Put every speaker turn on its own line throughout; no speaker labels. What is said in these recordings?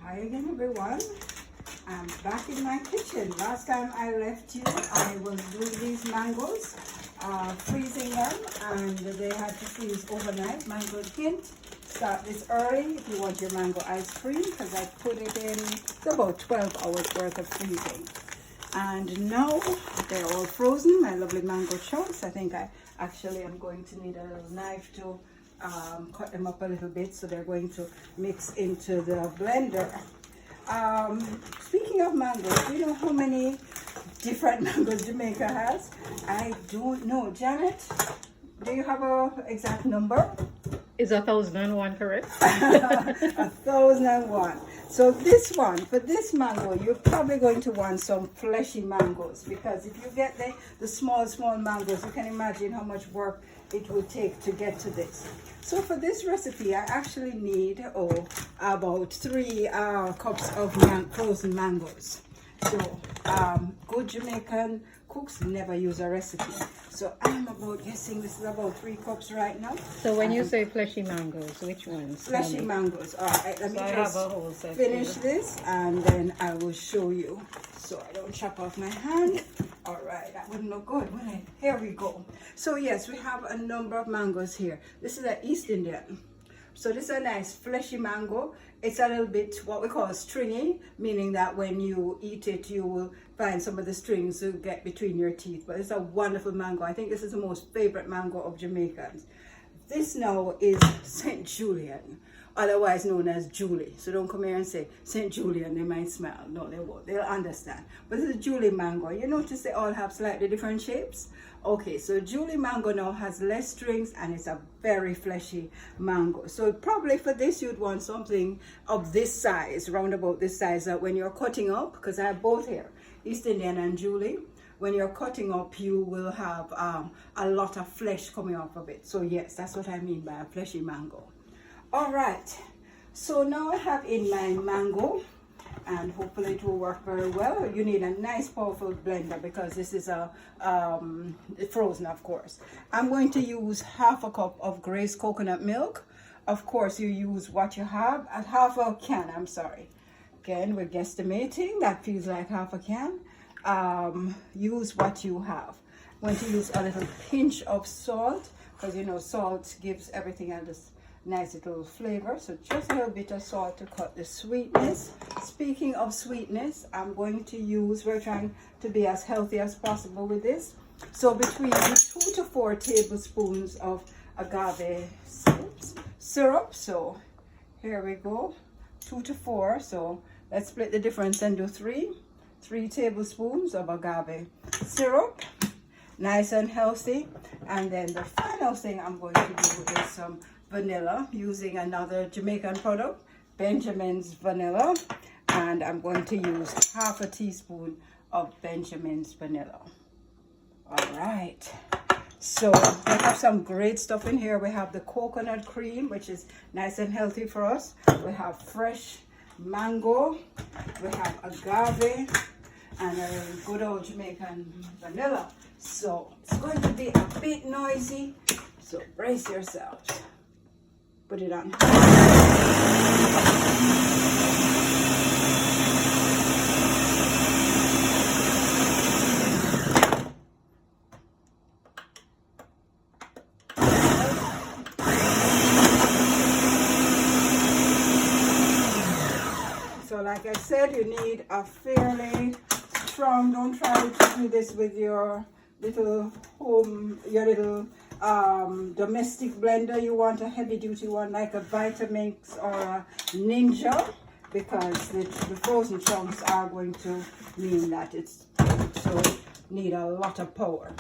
Hi again, everyone. I'm back in my kitchen. Last time I left you, I was doing these mangoes, freezing them, and they had to freeze overnight. Mango hint, start this early if you want your mango ice cream, because I put it in, it's about 12 hours worth of freezing. And now they're all frozen, my lovely mango chunks. I think I actually am going to need a little knife to cut them up a little bit, so they're going to mix into the blender. Speaking of mangoes, do you know how many different mangoes Jamaica has? I don't know. Janet, do you have an exact number?
Is 1,001 correct?
1,001. So this one, for this mango, you're probably going to want some fleshy mangoes, because if you get the small mangoes, you can imagine how much work it will take to get to this. So for this recipe, I actually need about 3 cups of frozen mangoes. So good Jamaican cooks never use a recipe. So I'm about guessing this is about 3 cups right now.
So when you say fleshy mangoes, which ones?
Fleshy mangoes. All right, let me just
finish
finish this and then I will show you, so I don't chop off my hand. All right, that wouldn't look good, would it? Here we go. So yes, we have a number of mangoes here. This is an East Indian. So this is a nice fleshy mango. It's a little bit what we call stringy, meaning that when you eat it, you will find some of the strings to get between your teeth. But it's a wonderful mango. I think this is the most favorite mango of Jamaicans. This now is St. Julian, otherwise known as Julie. So don't come here and say St. Julian, they might smell. No, they won't. They'll understand. But this is Julie mango. You notice they all have slightly different shapes? Okay, so Julie mango now has less strings and it's a very fleshy mango. So probably for this you'd want something of this size, round about this size, that when you're cutting up, because I have both here, East Indian and Julie, when you're cutting up you will have a lot of flesh coming off of it. So yes, that's what I mean by a fleshy mango. All right, so now I have in my mango, and hopefully it will work very well. You need a nice powerful blender because this is a frozen, of course. I'm going to use half a cup of Grace coconut milk. Of course you use what you have, at half a can, I'm sorry. Again, we're guesstimating, that feels like half a can. Use what you have. I'm going to use a little pinch of salt, because you know salt gives everything else nice little flavor. So just a little bit of salt to cut the sweetness. Speaking of sweetness, I'm going to use, we're trying to be as healthy as possible with this, so between 2 to 4 tablespoons of agave syrup. So here we go, 2 to 4. So let's split the difference and do 3 tablespoons of agave syrup, nice and healthy. And then the final thing I'm going to do is some vanilla, using another Jamaican product, Benjamin's vanilla, and I'm going to use half a teaspoon of Benjamin's vanilla. All right, so we have some great stuff in here. We have the coconut cream, which is nice and healthy for us. We have fresh mango, we have agave, and a good old Jamaican vanilla. So it's going to be a bit noisy, so brace yourselves. Put it on. So like I said, you need a fairly strong, don't try to do this with your little home, your little domestic blender. You want a heavy duty one like a Vitamix or a Ninja, because the frozen chunks are going to mean that it's so need a lot of power.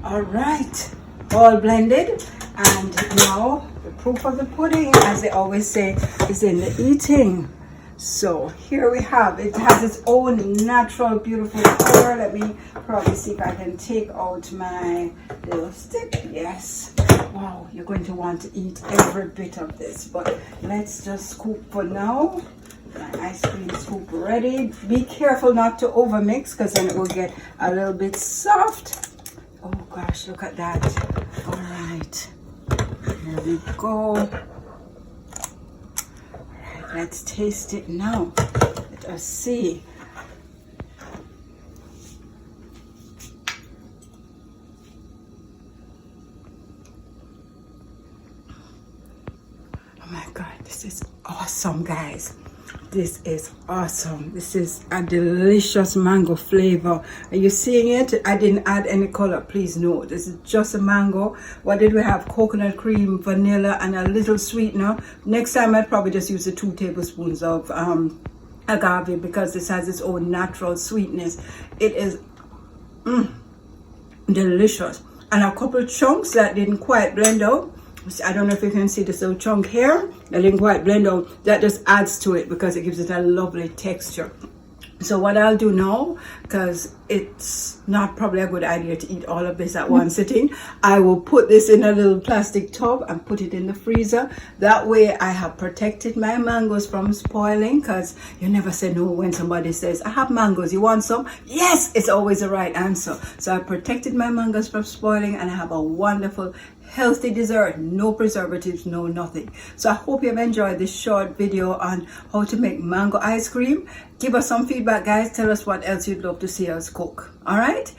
All right, all blended, and now the proof of the pudding, as they always say, is in the eating. So here we have, it has its own natural beautiful color. Let me probably see if I can take out my little stick. Yes, wow, you're going to want to eat every bit of this, but let's just scoop for now. My ice cream scoop ready. Be careful not to overmix, because then it will get a little bit soft. Oh gosh, look at that. All right, here we go. Let's taste it now. Let us see. Oh my God, this is awesome, guys. This is awesome. This is a delicious mango flavor. Are you seeing it? I didn't add any color, please no. This is just a mango. What did we have? Coconut cream, vanilla, and a little sweetener. Next time I'd probably just use the 2 tablespoons of agave, because this has its own natural sweetness. It is delicious. And a couple chunks that didn't quite blend out. I don't know if you can see this little chunk here that didn't quite blend out. That just adds to it because it gives it a lovely texture. So what I'll do now, because it's not probably a good idea to eat all of this at one sitting, I will put this in a little plastic tub and put it in the freezer. That way I have protected my mangoes from spoiling, because you never say no when somebody says, I have mangoes, you want some? Yes, it's always the right answer. So I protected my mangoes from spoiling, and I have a wonderful healthy dessert, no preservatives, no nothing. So I hope you've enjoyed this short video on how to make mango ice cream. Give us some feedback, guys. Tell us what else you'd love to see us cook. All right,